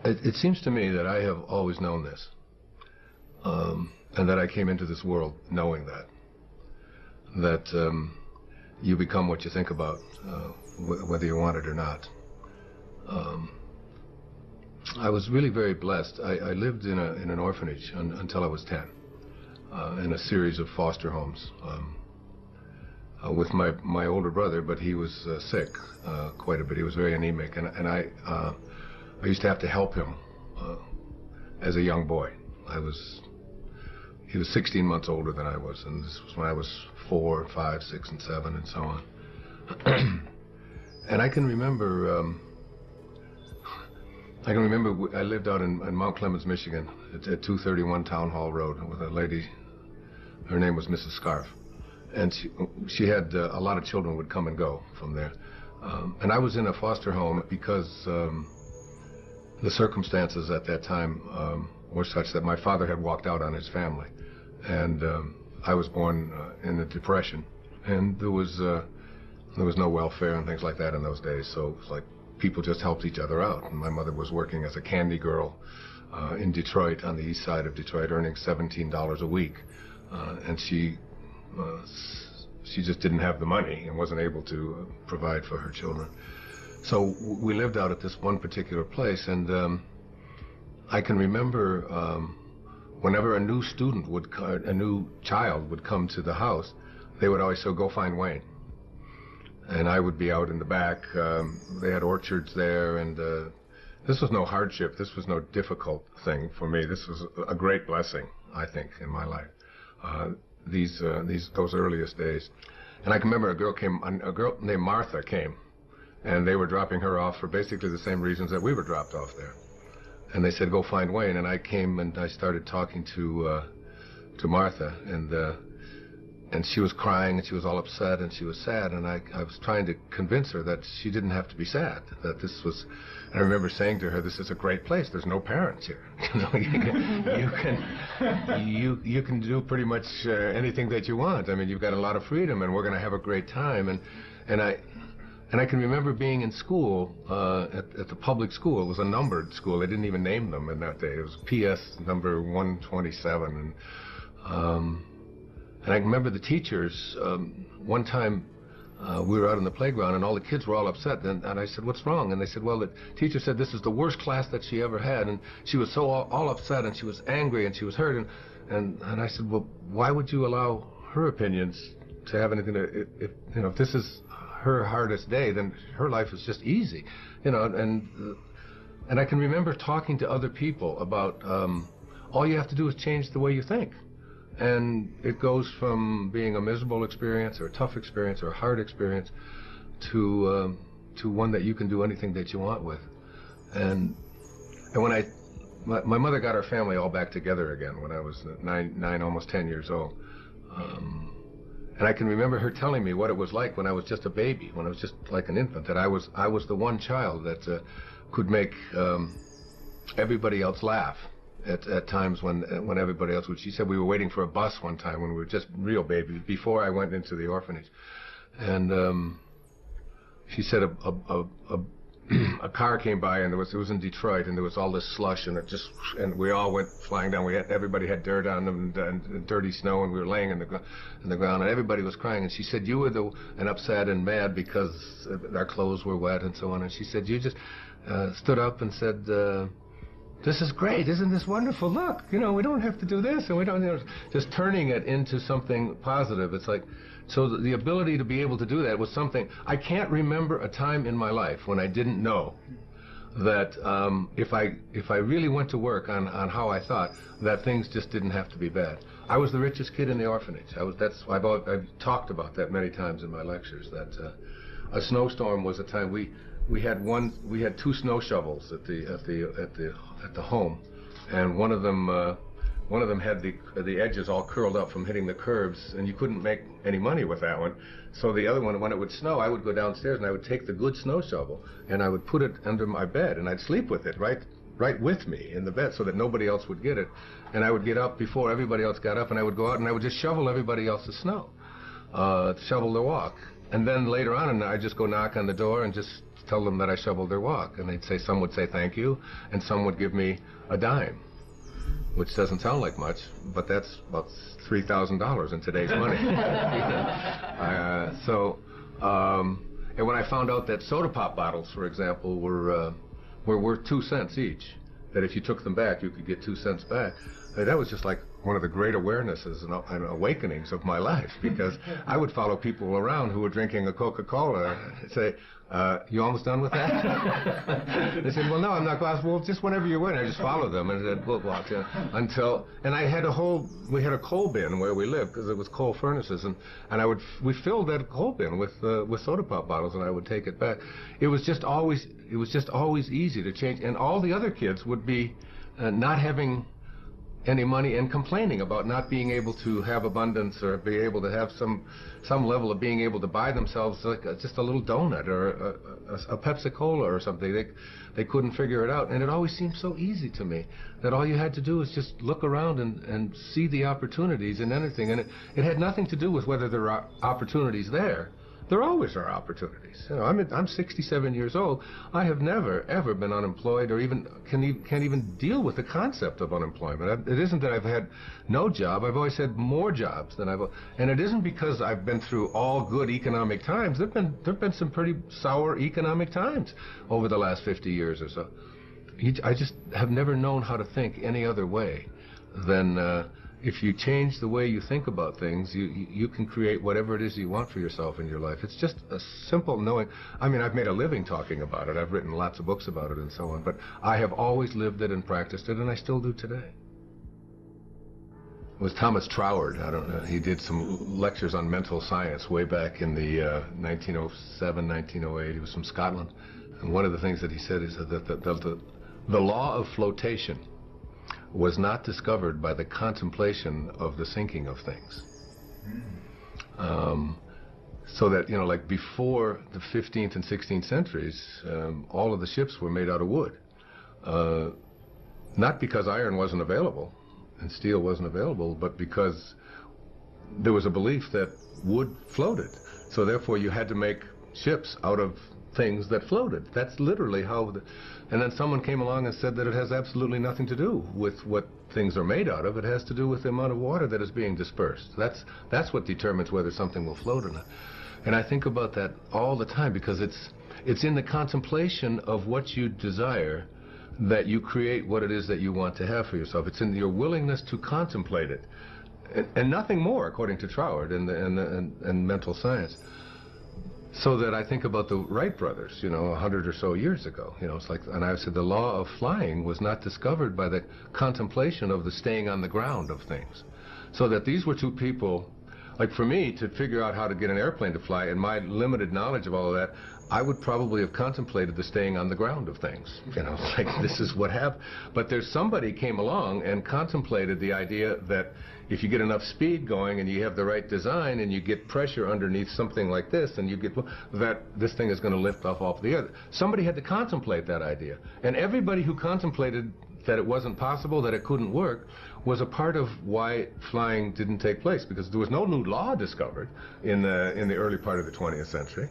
It seems to me that I have always known this, and that I came into this world knowing that you become what you think about, whether you want it or not. I was really very blessed. I lived in an orphanage until I was 10, in a series of foster homes, with my older brother, but he was sick quite a bit. He was very anemic, and I used to have to help him as a young boy. He was 16 months older than I was, and this was when I was 4, 5, 6, and 7, and so on. And I can remember I lived out in Mount Clemens, Michigan, at 231 Town Hall Road with a lady. Her name was Mrs. Scarf, and she had a lot of children would come and go from there. And I was in a foster home because the circumstances at that time were such that my father had walked out on his family, and I was born in the Depression, and there was no welfare and things like that in those days. So it was like people just helped each other out. And my mother was working as a candy girl in Detroit, on the east side of Detroit, earning $17 a week, and she just didn't have the money and wasn't able to provide for her children. So we lived out at this one particular place, and I can remember whenever a new child would come to the house, they would always say, "Go find Wayne." And I would be out in the back. They had orchards there, and this was no hardship. This was no difficult thing for me. This was a great blessing, I think, in my life. Those earliest days. And I can remember a girl named Martha came, and they were dropping her off for basically the same reasons that we were dropped off there. And they said, "Go find Wayne." And I came and I started talking to Martha, and she was crying, and she was all upset, and she was sad, and I was trying to convince her that she didn't have to be sad, that this was, and I remember saying to her, "This is a great place. There's no parents here. You can do pretty much anything that you want. I mean, you've got a lot of freedom, and we're going to have a great time." And I can remember being in school, at the public school. It was a numbered school. They didn't even name them in that day. It was PS number 127, and I remember the teachers, one time we were out on the playground and all the kids were all upset, and I said, "What's wrong?" And they said, "Well, the teacher said this is the worst class that she ever had," and she was so all upset, and she was angry, and she was hurt, and I said, "Well, why would you allow her opinions to have anything to, if this is her hardest day, then her life is just easy, and I can remember talking to other people about all you have to do is change the way you think. And it goes from being a miserable experience or a tough experience or a hard experience to one that you can do anything that you want with. And when my mother got our family all back together again when I was nine, almost 10 years old. And I can remember her telling me what it was like when I was just a baby, when I was just like an infant, that I was the one child that could make everybody else laugh. At times when everybody else would. She said we were waiting for a bus one time when we were just real babies before I went into the orphanage, and she said a car came by, and it was in Detroit, and there was all this slush, and we all went flying down. Everybody had dirt on them and dirty snow, and we were laying in the ground, and everybody was crying. And she said you were and upset and mad because our clothes were wet and so on. And she said you just stood up and said, "This is great, isn't this wonderful? Look, we don't have to do this, and we don't, just turning it into something positive." It's like, so the ability to be able to do that was something, I can't remember a time in my life when I didn't know that if I really went to work on how I thought, that things just didn't have to be bad. I was the richest kid in the orphanage. I've talked about that many times in my lectures, that a snowstorm was a time we had 2 snow shovels at the home, and one of them had the edges all curled up from hitting the curbs, and you couldn't make any money with that one. So the other one, when it would snow, I would go downstairs and I would take the good snow shovel and I would put it under my bed, and I'd sleep with it right with me in the bed so that nobody else would get it. And I would get up before everybody else got up, and I would go out and I would just shovel everybody else's snow, shovel the walk. And then later on, and I'd just go knock on the door and just tell them that I shoveled their walk, and they'd say, some would say thank you, and some would give me a dime, which doesn't sound like much, but that's about $3,000 in today's money. And when I found out that soda pop bottles, for example, were worth 2 cents each, that if you took them back, you could get 2 cents back, that was just like one of the great awarenesses and awakenings of my life, because I would follow people around who were drinking a Coca-Cola and say, you almost done with that? They said, well, no, I'm not. Well, just whenever you're ready. I just followed them and said, we'll walk until, and I had we had a coal bin where we lived because it was coal furnaces, and we filled that coal bin with soda pop bottles, and I would take it back. It was just always easy to change, and all the other kids would be not having any money and complaining about not being able to have abundance or be able to have some level of being able to buy themselves like just a little donut or a Pepsi Cola or something. They couldn't figure it out, and it always seemed so easy to me that all you had to do was just look around and see the opportunities in anything, and it had nothing to do with whether there are opportunities there. There always are opportunities. You know, I'm 67 years old. I have never, ever been unemployed or even can't even deal with the concept of unemployment. It isn't that I've had no job. I've always had more jobs than and it isn't because I've been through all good economic times. There've been some pretty sour economic times over the last 50 years or so. I just have never known how to think any other way than if you change the way you think about things, you can create whatever it is you want for yourself in your life. It's just a simple knowing. I mean, I've made a living talking about it. I've written lots of books about it and so on, but I have always lived it and practiced it, and I still do today. It was Thomas Troward. I don't know. He did some lectures on mental science way back in the 1907, 1908. He was from Scotland. And one of the things that he said is that the law of flotation was not discovered by the contemplation of the sinking of things. So that, you know, like before the 15th and 16th centuries, all of the ships were made out of wood. Not because iron wasn't available and steel wasn't available, but because there was a belief that wood floated. So therefore you had to make ships out of things that floated. That's literally how and then someone came along and said that it has absolutely nothing to do with what things are made out of. It has to do with the amount of water that is being dispersed. That's what determines whether something will float or not. And I think about that all the time, because it's in the contemplation of what you desire that you create what it is that you want to have for yourself. It's in your willingness to contemplate it, and nothing more, according to Troward and mental science. So that I think about the Wright brothers, you know, 100 or so years ago. You know, it's like, and I said the law of flying was not discovered by the contemplation of the staying on the ground of things. So that these were two people, like for me, to figure out how to get an airplane to fly, and my limited knowledge of all of that, I would probably have contemplated the staying on the ground of things. You know, like this is what happened. But there's somebody came along and contemplated the idea that if you get enough speed going and you have the right design and you get pressure underneath something like this, and you get that this thing is going to lift off the other. Somebody had to contemplate that idea. And everybody who contemplated that it wasn't possible, that it couldn't work, was a part of why flying didn't take place, because there was no new law discovered in the early part of the 20th century,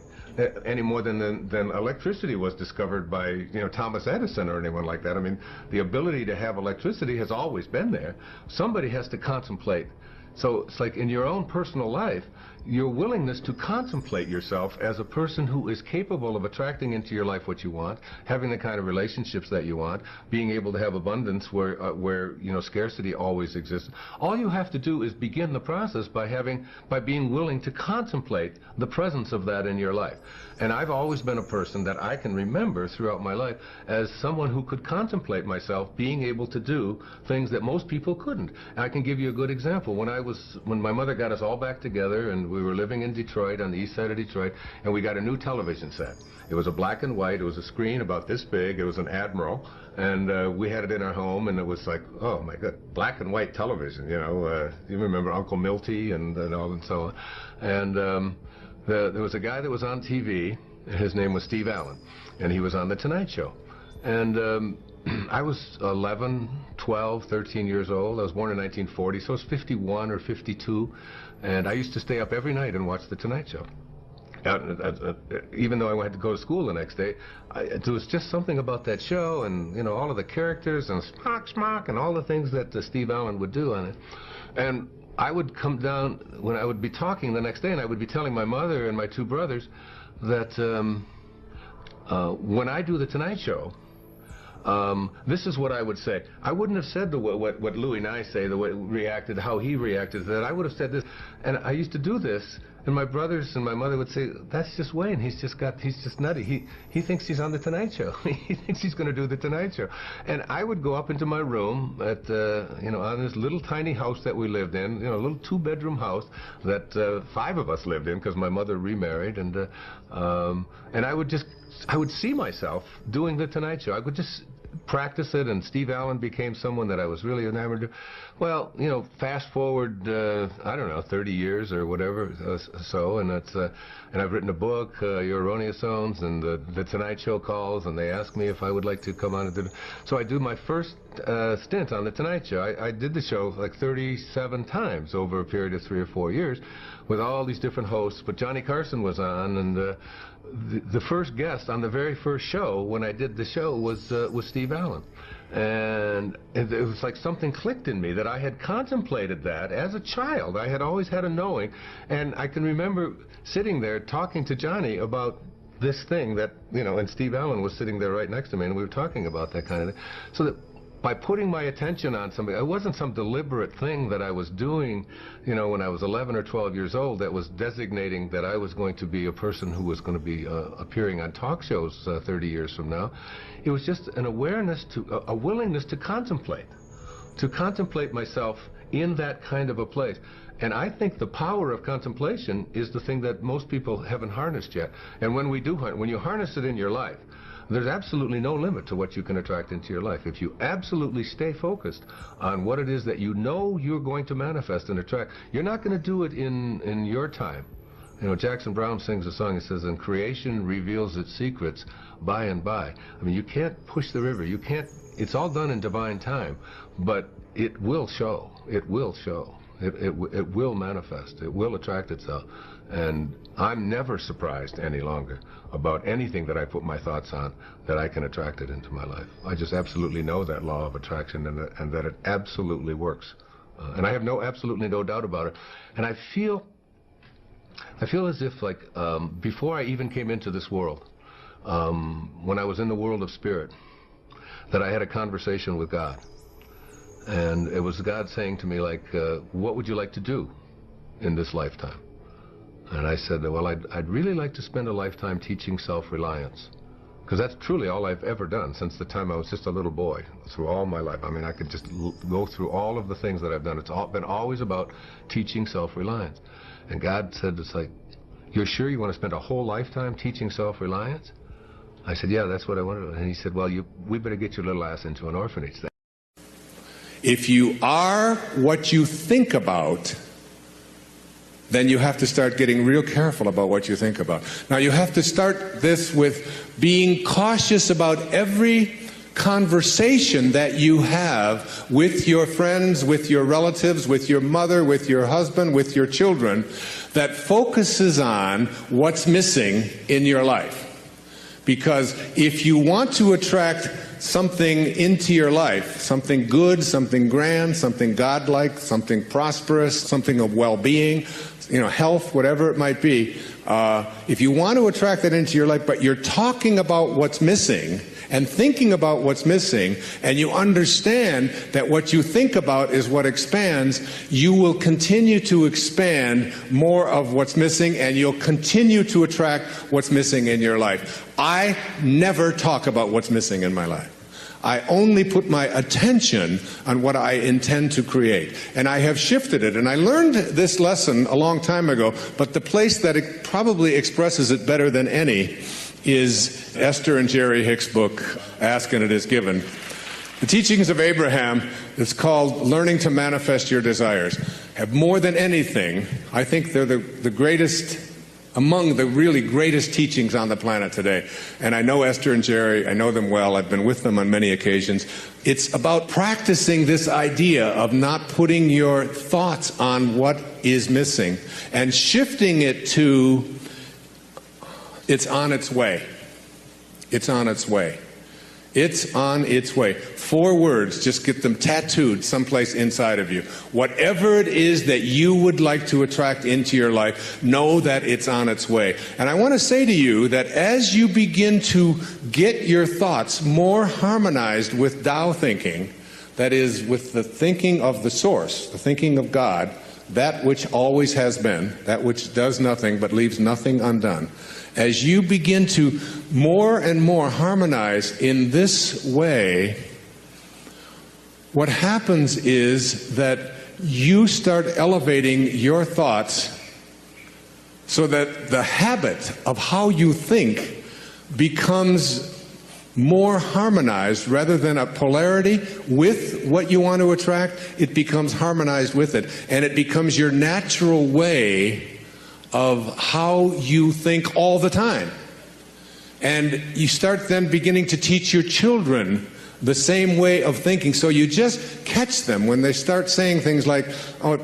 any more than electricity was discovered by, you know, Thomas Edison or anyone like that. I mean, the ability to have electricity has always been there. Somebody has to contemplate. So it's like in your own personal life, your willingness to contemplate yourself as a person who is capable of attracting into your life what you want, having the kind of relationships that you want, being able to have abundance where you know, scarcity always exists. All you have to do is begin the process by being willing to contemplate the presence of that in your life. And I've always been a person that I can remember throughout my life as someone who could contemplate myself being able to do things that most people couldn't. And I can give you a good example. When my mother got us all back together, and we were living in Detroit, on the east side of Detroit, and we got a new television set. It was a black and white. It was a screen about this big. It was an Admiral, and we had it in our home, and it was like, oh my God, black and white television. You know, you remember Uncle Milty and all and so on. And there was a guy that was on TV. His name was Steve Allen, and he was on The Tonight Show. And I was 11, 12, 13 years old. I was born in 1940, so I was 51 or 52. And I used to stay up every night and watch The Tonight Show. even though I had to go to school the next day, there was just something about that show, and you know, all of the characters and smock and all the things that Steve Allen would do on it. And I would come down when I would be talking the next day, and I would be telling my mother and my two brothers that when I do the Tonight Show, this is what I would say. I wouldn't have said what Louis and I say, the way reacted, how he reacted. That I would have said this, and I used to do this, and my brothers and my mother would say, "That's just Wayne. He's just nutty. He thinks he's on the Tonight Show. He thinks he's going to do the Tonight Show." And I would go up into my room at you know, on this little tiny house that we lived in, you know, a little 2-bedroom house that 5 of us lived in because my mother remarried, and I would see myself doing the Tonight Show. I would just practice it, and Steve Allen became someone that I was really enamored of. Well, you know, fast forward, I don't know, 30 years or whatever, and I've written a book, Your Erroneous Zones, and the Tonight Show calls, and they ask me if I would like to come on and do it. So I do my first stint on the Tonight Show. I did the show like 37 times over a period of 3 or 4 years with all these different hosts, but Johnny Carson was on, and the first guest on the very first show when I did the show was Steve Allen. And it was like something clicked in me that I had contemplated that as a child. I had always had a knowing, and I can remember sitting there talking to Johnny about this thing that, you know, and Steve Allen was sitting there right next to me, and we were talking about that kind of thing. So that by putting my attention on something, it wasn't some deliberate thing that I was doing, you know, when I was 11 or 12 years old that was designating that I was going to be a person who was going to be appearing on talk shows 30 years from now. It was just an awareness to, a willingness to contemplate myself in that kind of a place. And I think the power of contemplation is the thing that most people haven't harnessed yet. And when we do, when you harness it in your life, there's absolutely no limit to what you can attract into your life. If you absolutely stay focused on what it is that you know you're going to manifest and attract, you're not going to do it in your time. You know, Jackson Browne sings a song that says, "And creation reveals its secrets by and by." I mean, you can't push the river. You can't, it's all done in divine time, but it will show. It will show. It will manifest. It will attract itself. And I'm never surprised any longer about anything that I put my thoughts on that I can attract it into my life. I just absolutely know that law of attraction, and that it absolutely works. And I have absolutely no doubt about it. And I feel as if, like, before I even came into this world, when I was in the world of spirit, that I had a conversation with God. And it was God saying to me, like, what would you like to do in this lifetime? And I said, well, I'd really like to spend a lifetime teaching self-reliance, because that's truly all I've ever done since the time I was just a little boy, through all my life. I mean, I could just go through all of the things that I've done. It's been always about teaching self-reliance. And God said, it's like, you're sure you want to spend a whole lifetime teaching self-reliance? I said, yeah, that's what I want to do. And he said, well, we better get your little ass into an orphanage then. If you are what you think about, then you have to start getting real careful about what you think about. Now, you have to start this with being cautious about every conversation that you have with your friends, with your relatives, with your mother, with your husband, with your children, that focuses on what's missing in your life. Because if you want to attract something into your life, something good, something grand, something godlike, something prosperous, something of well-being, you know, health, whatever it might be, if you want to attract that into your life, but you're talking about what's missing and thinking about what's missing, and you understand that what you think about is what expands, you will continue to expand more of what's missing, and you'll continue to attract what's missing in your life. I never talk about what's missing in my life. I only put my attention on what I intend to create. And I have shifted it. And I learned this lesson a long time ago, but the place that it probably expresses it better than any is Esther and Jerry Hicks' book, Ask and It Is Given. The Teachings of Abraham, it's called Learning to Manifest Your Desires, have more than anything, I think they're the greatest, among the really greatest teachings on the planet today. And I know Esther and Jerry, I know them well, I've been with them on many occasions. It's about practicing this idea of not putting your thoughts on what is missing and shifting it to It's on its way. It's on its way. It's on its way. 4 words, just get them tattooed someplace inside of you. Whatever it is that you would like to attract into your life, know that it's on its way. And I want to say to you that as you begin to get your thoughts more harmonized with Tao thinking, that is, with the thinking of the source, the thinking of God, that which always has been, that which does nothing but leaves nothing undone, as you begin to more and more harmonize in this way, what happens is that you start elevating your thoughts so that the habit of how you think becomes more harmonized. Rather than a polarity with what you want to attract, it becomes harmonized with it, and it becomes your natural way of how you think all the time. And you start then beginning to teach your children the same way of thinking. So you just catch them when they start saying things like, oh,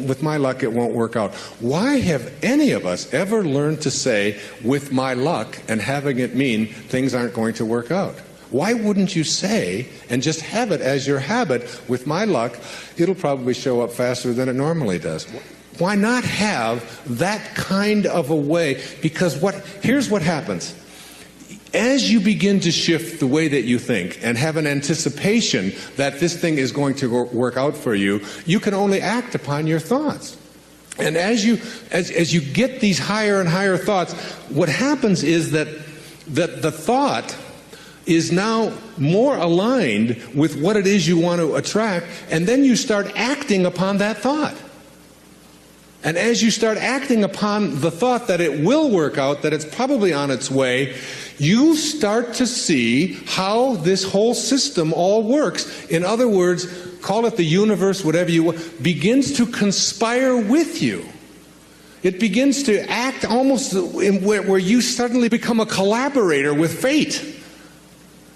with my luck it won't work out. Why have any of us ever learned to say, with my luck, and having it mean things aren't going to work out? Why wouldn't you say, and just have it as your habit, with my luck, it'll probably show up faster than it normally does? Why not have that kind of a way? Because here's what happens. As you begin to shift the way that you think and have an anticipation that this thing is going to work out for you, you can only act upon your thoughts. And as you get these higher and higher thoughts, what happens is that the thought is now more aligned with what it is you want to attract, and then you start acting upon that thought. And as you start acting upon the thought that it will work out, that it's probably on its way, you start to see how this whole system all works. In other words, call it the universe, whatever you want, begins to conspire with you. It begins to act almost where you suddenly become a collaborator with fate.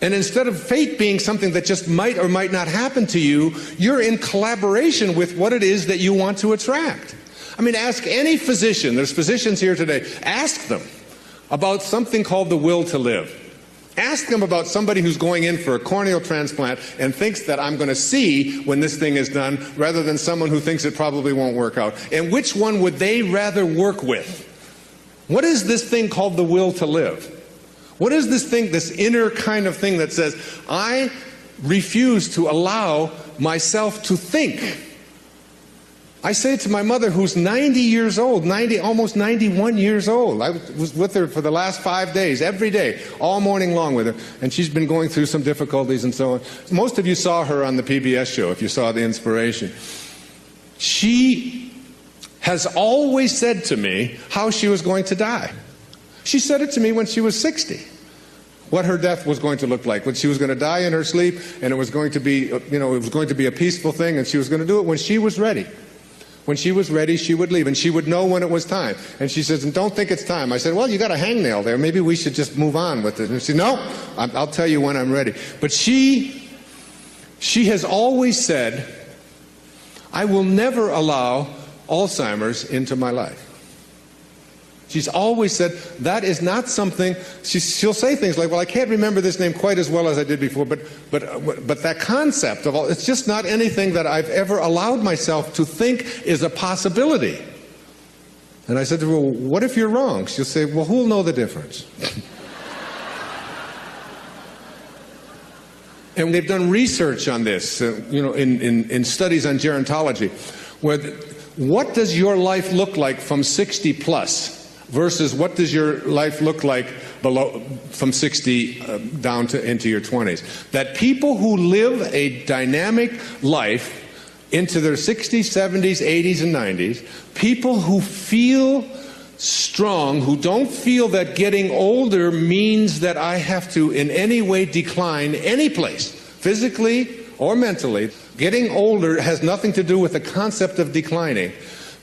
And instead of fate being something that just might or might not happen to you, you're in collaboration with what it is that you want to attract. I mean, ask any physician, there's physicians here today, ask them about something called the will to live. Ask them about somebody who's going in for a corneal transplant and thinks that I'm going to see when this thing is done, rather than someone who thinks it probably won't work out. And which one would they rather work with? What is this thing called the will to live? What is this thing, this inner kind of thing that says, I refuse to allow myself to think? I say to my mother, who's 90 years old, almost 91 years old. I was with her for the last 5 days, every day, all morning long with her. And she's been going through some difficulties and so on. Most of you saw her on the PBS show, if you saw The Inspiration. She has always said to me how she was going to die. She said it to me when she was 60. What her death was going to look like, when she was going to die in her sleep, and it was going to be, it was going to be a peaceful thing, and she was going to do it when she was ready. When she was ready, she would leave, and she would know when it was time. And she says, and don't think it's time. I said, well, you got a hangnail there. Maybe we should just move on with it. And she said, no, I'll tell you when I'm ready. But she has always said, I will never allow Alzheimer's into my life. She's always said that is not something. She'll say things like, well, I can't remember this name quite as well as I did before, but that concept of all, it's just not anything that I've ever allowed myself to think is a possibility. And I said to her, well, what if you're wrong? She'll say, well, who'll know the difference? And they've done research on this, in studies on gerontology, where what does your life look like from 60 plus? Versus what does your life look like from 60 down into your 20s? That people who live a dynamic life into their 60s, 70s, 80s, and 90s, people who feel strong, who don't feel that getting older means that I have to in any way decline any place, physically or mentally. Getting older has nothing to do with the concept of declining.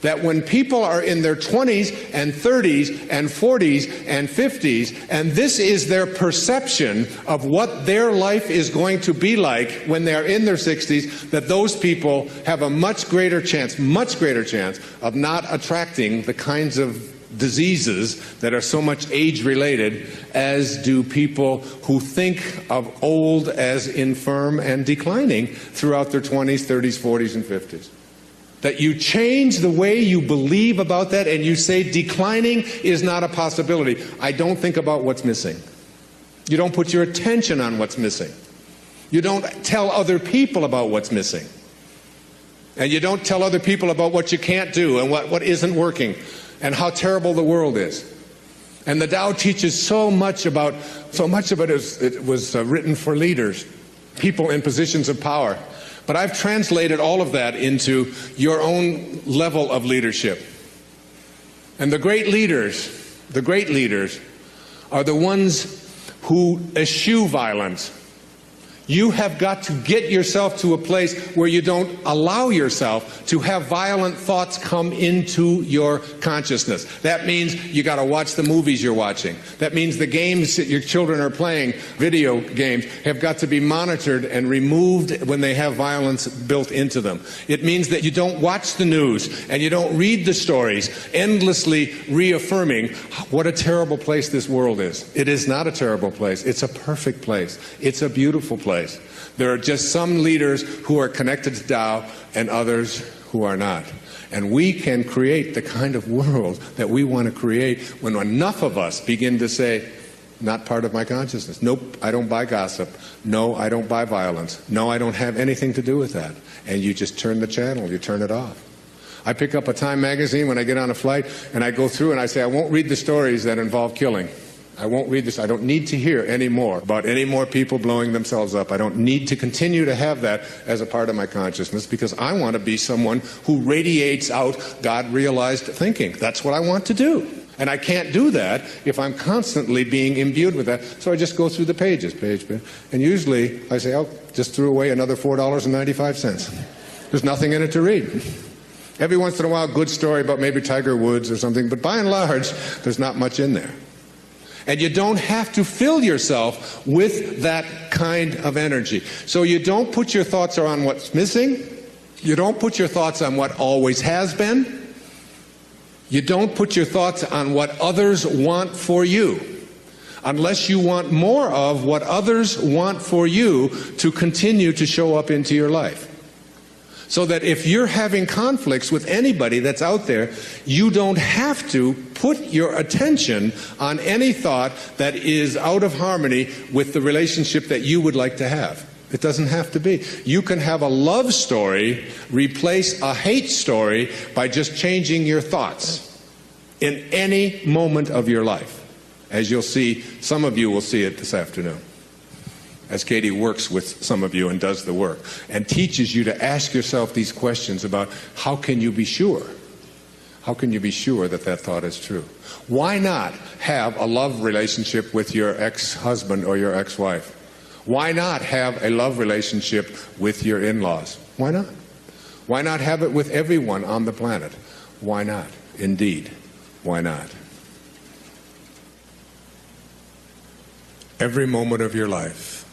That when people are in their 20s and 30s and 40s and 50s, and this is their perception of what their life is going to be like when they're in their 60s, that those people have a much greater chance of not attracting the kinds of diseases that are so much age-related as do people who think of old as infirm and declining throughout their 20s, 30s, 40s, and 50s. That you change the way you believe about that and you say declining is not a possibility. I don't think about what's missing. You don't put your attention on what's missing. You don't tell other people about what's missing. And you don't tell other people about what you can't do and what isn't working and how terrible the world is. And the Tao teaches so much of it was written for leaders, people in positions of power. But I've translated all of that into your own level of leadership. And the great leaders are the ones who eschew violence. You have got to get yourself to a place where you don't allow yourself to have violent thoughts come into your consciousness. That means you got to watch the movies you're watching. That means the games that your children are playing, video games, have got to be monitored and removed when they have violence built into them. It means that you don't watch the news and you don't read the stories endlessly reaffirming what a terrible place this world is. It is not a terrible place. It's a perfect place. It's a beautiful place. There are just some leaders who are connected to Tao and others who are not. And we can create the kind of world that we want to create when enough of us begin to say, not part of my consciousness. Nope, I don't buy gossip. No, I don't buy violence. No, I don't have anything to do with that. And you just turn the channel, you turn it off. I pick up a Time magazine when I get on a flight and I go through and I say, I won't read the stories that involve killing. I won't read this. I don't need to hear any more about any more people blowing themselves up. I don't need to continue to have that as a part of my consciousness because I want to be someone who radiates out God-realized thinking. That's what I want to do. And I can't do that if I'm constantly being imbued with that. So I just go through the pages, page. And usually I say, oh, just threw away another $4.95. There's nothing in it to read. Every once in a while, good story about maybe Tiger Woods or something, but by and large, there's not much in there. And you don't have to fill yourself with that kind of energy. So you don't put your thoughts on what's missing. You don't put your thoughts on what always has been. You don't put your thoughts on what others want for you, unless you want more of what others want for you to continue to show up into your life. So that if you're having conflicts with anybody that's out there, you don't have to put your attention on any thought that is out of harmony with the relationship that you would like to have. It doesn't have to be. You can have a love story replace a hate story by just changing your thoughts in any moment of your life. As you'll see, some of you will see it this afternoon, as Katie works with some of you and does the work and teaches you to ask yourself these questions about how can you be sure? How can you be sure that that thought is true? Why not have a love relationship with your ex-husband or your ex-wife? Why not have a love relationship with your in-laws? Why not? Why not have it with everyone on the planet? Why not? Indeed, why not? Every moment of your life,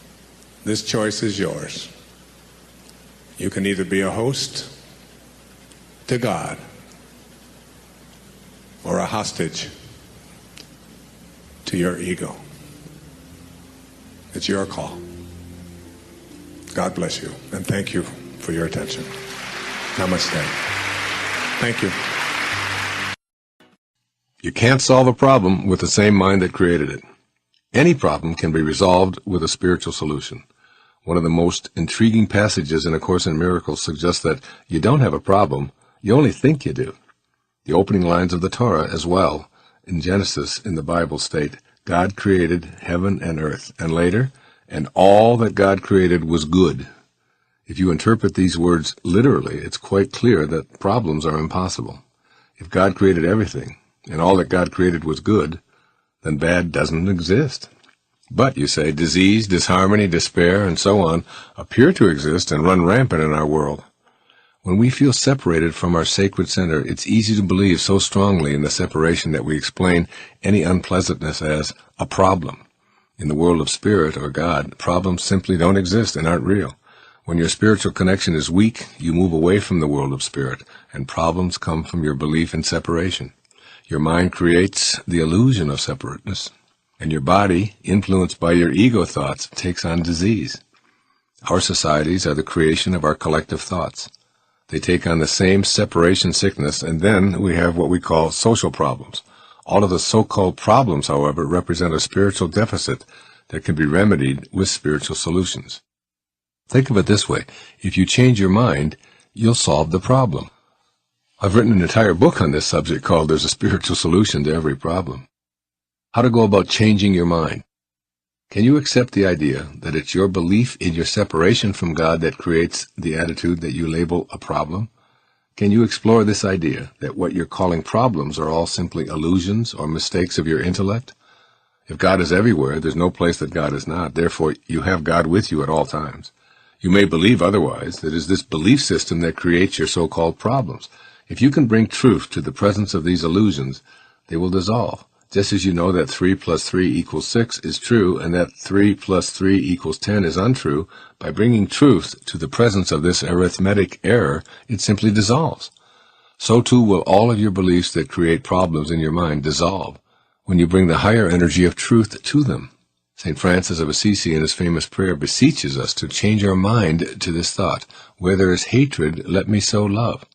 this choice is yours. You can either be a host to God or a hostage to your ego. It's your call. God bless you, and thank you for your attention. Namaste. Thank you. You can't solve a problem with the same mind that created it. Any problem can be resolved with a spiritual solution. One of the most intriguing passages in A Course in Miracles suggests that you don't have a problem, you only think you do. The opening lines of the Torah as well, in Genesis in the Bible state, God created heaven and earth, and later, and all that God created was good. If you interpret these words literally, it's quite clear that problems are impossible. If God created everything, and all that God created was good, then bad doesn't exist. But, you say, disease, disharmony, despair, and so on appear to exist and run rampant in our world. When we feel separated from our sacred center, it's easy to believe so strongly in the separation that we explain any unpleasantness as a problem. In the world of spirit or God, problems simply don't exist and aren't real. When your spiritual connection is weak, you move away from the world of spirit, and problems come from your belief in separation. Your mind creates the illusion of separateness, and your body, influenced by your ego thoughts, takes on disease. Our societies are the creation of our collective thoughts. They take on the same separation sickness, and then we have what we call social problems. All of the so-called problems, however, represent a spiritual deficit that can be remedied with spiritual solutions. Think of it this way. If you change your mind, you'll solve the problem. I've written an entire book on this subject called There's a Spiritual Solution to Every Problem. How to go about changing your mind. Can you accept the idea that it's your belief in your separation from God that creates the attitude that you label a problem? Can you explore this idea that what you're calling problems are all simply illusions or mistakes of your intellect? If God is everywhere, there's no place that God is not. Therefore, you have God with you at all times. You may believe otherwise. It is this belief system that creates your so-called problems. If you can bring truth to the presence of these illusions, they will dissolve. Just as you know that 3 plus 3 equals 6 is true and that 3 plus 3 equals 10 is untrue, by bringing truth to the presence of this arithmetic error, it simply dissolves. So too will all of your beliefs that create problems in your mind dissolve when you bring the higher energy of truth to them. St. Francis of Assisi in his famous prayer beseeches us to change our mind to this thought, where there is hatred, let me sow love.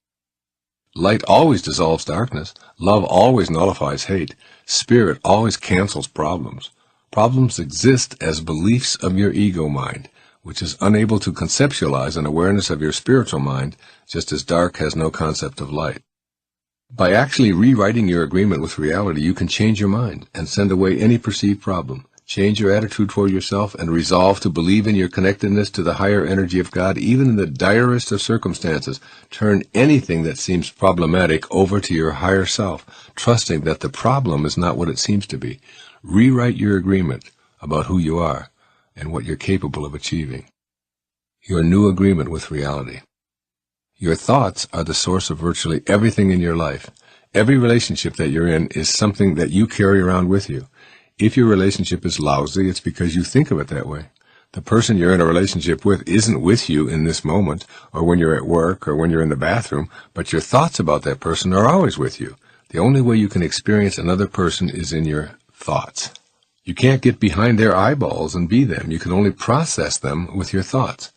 Light always dissolves darkness. Love always nullifies hate. Spirit always cancels problems. Problems exist as beliefs of your ego mind, which is unable to conceptualize an awareness of your spiritual mind, just as dark has no concept of light. By actually rewriting your agreement with reality, you can change your mind and send away any perceived problem. Change your attitude toward yourself and resolve to believe in your connectedness to the higher energy of God, even in the direst of circumstances. Turn anything that seems problematic over to your higher self, trusting that the problem is not what it seems to be. Rewrite your agreement about who you are and what you're capable of achieving. Your new agreement with reality. Your thoughts are the source of virtually everything in your life. Every relationship that you're in is something that you carry around with you. If your relationship is lousy, it's because you think of it that way. The person you're in a relationship with isn't with you in this moment, or when you're at work, or when you're in the bathroom, but your thoughts about that person are always with you. The only way you can experience another person is in your thoughts. You can't get behind their eyeballs and be them. You can only process them with your thoughts.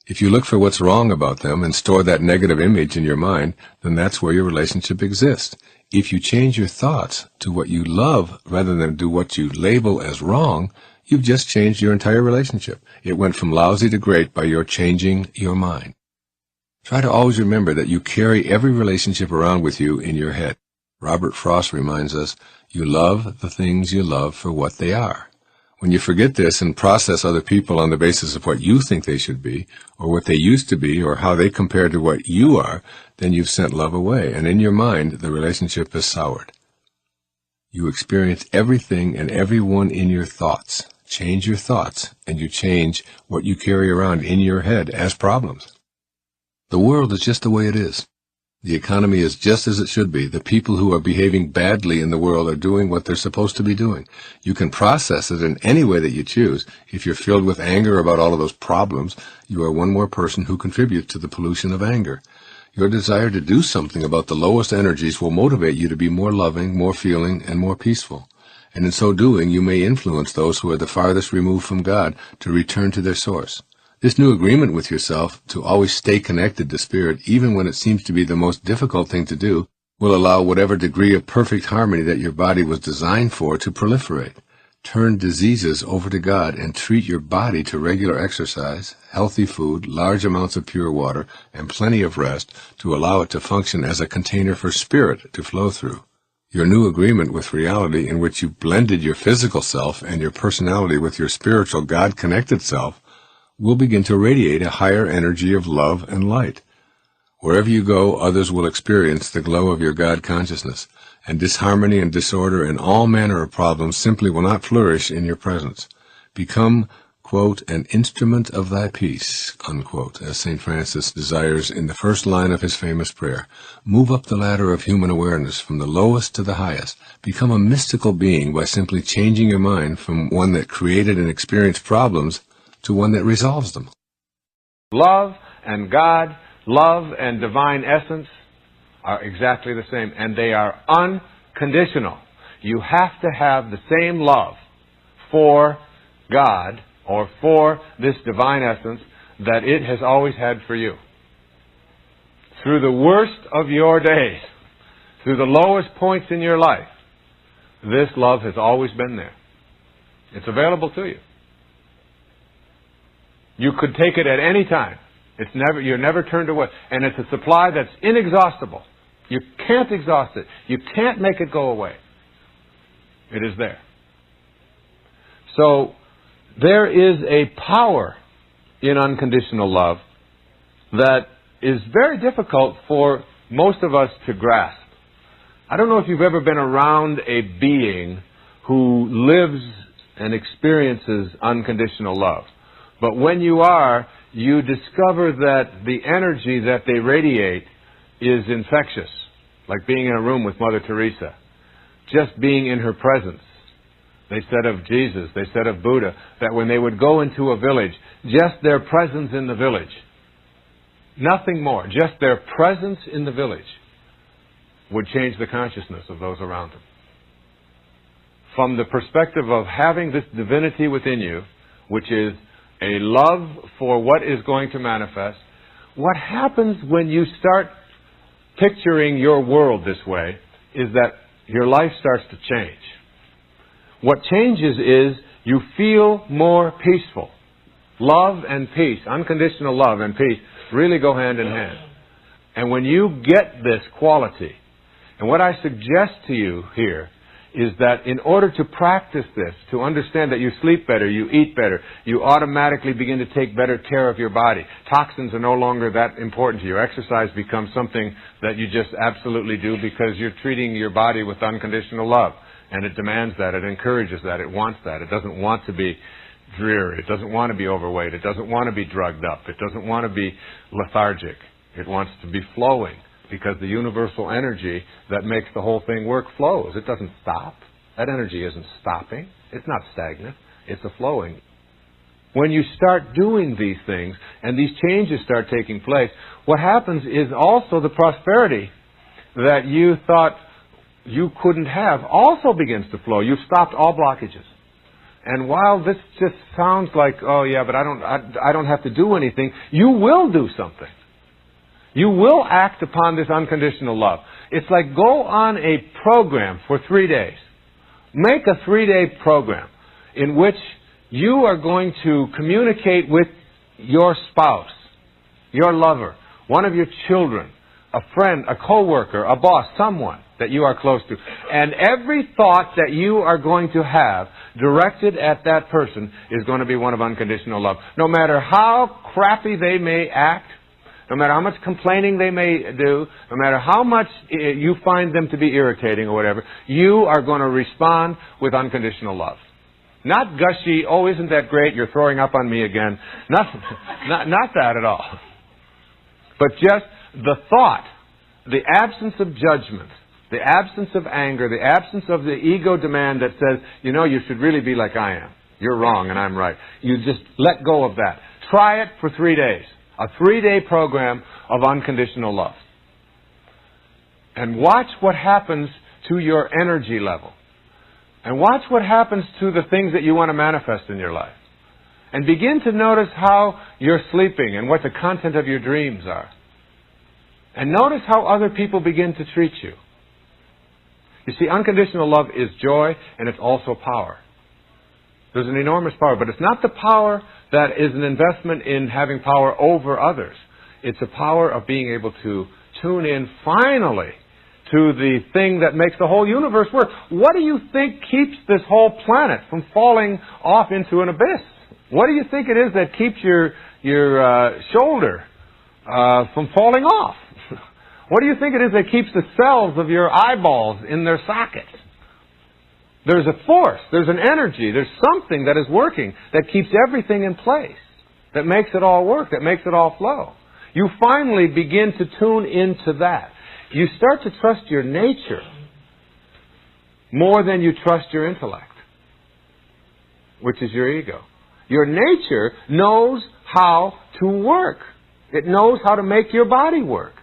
If you look for what's wrong about them and store that negative image in your mind, then that's where your relationship exists. If you change your thoughts to what you love rather than do what you label as wrong, you've just changed your entire relationship. It went from lousy to great by your changing your mind. Try to always remember that you carry every relationship around with you in your head. Robert Frost reminds us, you love the things you love for what they are. When you forget this and process other people on the basis of what you think they should be, or what they used to be, or how they compare to what you are, then you've sent love away, and in your mind, the relationship is soured. You experience everything and everyone in your thoughts. Change your thoughts, and you change what you carry around in your head as problems. The world is just the way it is. The economy is just as it should be. The people who are behaving badly in the world are doing what they're supposed to be doing. You can process it in any way that you choose. If you're filled with anger about all of those problems, you are one more person who contributes to the pollution of anger. Your desire to do something about the lowest energies will motivate you to be more loving, more feeling, and more peaceful. And in so doing, you may influence those who are the farthest removed from God to return to their source. This new agreement with yourself to always stay connected to Spirit, even when it seems to be the most difficult thing to do, will allow whatever degree of perfect harmony that your body was designed for to proliferate. Turn diseases over to God and treat your body to regular exercise, healthy food, large amounts of pure water, and plenty of rest to allow it to function as a container for Spirit to flow through. Your new agreement with reality, in which you blended your physical self and your personality with your spiritual God-connected self, will begin to radiate a higher energy of love and light. Wherever you go, others will experience the glow of your God consciousness, and disharmony and disorder and all manner of problems simply will not flourish in your presence. Become, quote, an instrument of thy peace, unquote, as St. Francis desires in the first line of his famous prayer. Move up the ladder of human awareness from the lowest to the highest. Become a mystical being by simply changing your mind from one that created and experienced problems to one that resolves them. Love and God, love and divine essence are exactly the same, and they are conditional. You have to have the same love for God or for this divine essence that it has always had for you. Through the worst of your days, through the lowest points in your life, this love has always been there. It's available to you. You could take it at any time. You're never turned away. And it's a supply that's inexhaustible. You can't exhaust it. You can't make it go away. It is there. So, there is a power in unconditional love that is very difficult for most of us to grasp. I don't know if you've ever been around a being who lives and experiences unconditional love. But when you are, you discover that the energy that they radiate is infectious. Like being in a room with Mother Teresa. Just being in her presence. They said of Jesus, they said of Buddha, that when they would go into a village, just their presence in the village, nothing more, just their presence in the village would change the consciousness of those around them. From the perspective of having this divinity within you, which is a love for what is going to manifest, what happens when you start picturing your world this way is that your life starts to change. What changes is you feel more peaceful. Love and peace, unconditional love and peace, really go hand in hand. And when you get this quality, and what I suggest to you here is that in order to practice this, to understand that you sleep better, you eat better, you automatically begin to take better care of your body. Toxins are no longer that important to you. Exercise becomes something that you just absolutely do because you're treating your body with unconditional love. And it demands that, it encourages that, it wants that. It doesn't want to be dreary, it doesn't want to be overweight, it doesn't want to be drugged up, it doesn't want to be lethargic. It wants to be flowing. Because the universal energy that makes the whole thing work flows. It doesn't stop. That energy isn't stopping. It's not stagnant. It's a flowing. When you start doing these things and these changes start taking place, what happens is also the prosperity that you thought you couldn't have also begins to flow. You've stopped all blockages. And while this just sounds like, oh yeah, but I don't have to do anything, you will do something. You will act upon this unconditional love. It's like go on a program for 3 days. Make a 3-day program in which you are going to communicate with your spouse, your lover, one of your children, a friend, a co-worker, a boss, someone that you are close to. And every thought that you are going to have directed at that person is going to be one of unconditional love. No matter how crappy they may act, no matter how much complaining they may do, no matter how much you find them to be irritating or whatever, you are going to respond with unconditional love. Not gushy, oh, isn't that great, you're throwing up on me again. Not that at all. But just the thought, the absence of judgment, the absence of anger, the absence of the ego demand that says, you know, you should really be like I am. You're wrong and I'm right. You just let go of that. Try it for 3 days. A 3-day program of unconditional love. And watch what happens to your energy level. And watch what happens to the things that you want to manifest in your life. And begin to notice how you're sleeping and what the content of your dreams are. And notice how other people begin to treat you. You see, unconditional love is joy and it's also power. There's an enormous power, but it's not the power that is an investment in having power over others. It's a power of being able to tune in finally to the thing that makes the whole universe work. What do you think keeps this whole planet from falling off into an abyss? What do you think it is that keeps your shoulder from falling off? What do you think it is that keeps the cells of your eyeballs in their sockets? There's a force, there's an energy, there's something that is working that keeps everything in place, that makes it all work, that makes it all flow. You finally begin to tune into that. You start to trust your nature more than you trust your intellect, which is your ego. Your nature knows how to work. It knows how to make your body work.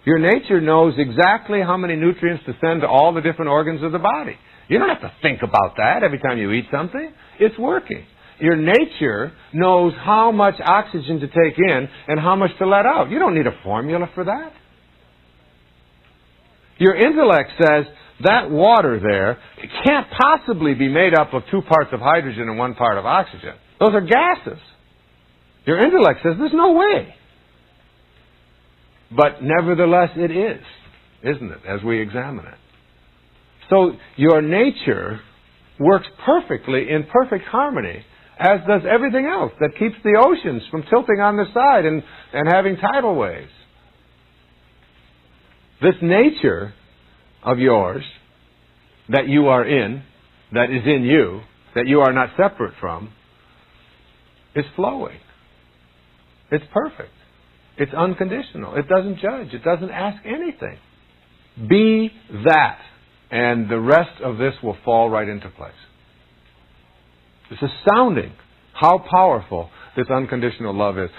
Your nature knows exactly how many nutrients to send to all the different organs of the body. You don't have to think about that every time you eat something. It's working. Your nature knows how much oxygen to take in and how much to let out. You don't need a formula for that. Your intellect says that water there, it can't possibly be made up of 2 parts of hydrogen and 1 part of oxygen. Those are gases. Your intellect says there's no way. But nevertheless it is, isn't it, as we examine it. So your nature works perfectly in perfect harmony, as does everything else that keeps the oceans from tilting on their side and having tidal waves. This nature of yours that you are in, that is in you, that you are not separate from, is flowing. It's perfect. It's unconditional. It doesn't judge. It doesn't ask anything. Be that, and the rest of this will fall right into place. It's astounding how powerful this unconditional love is.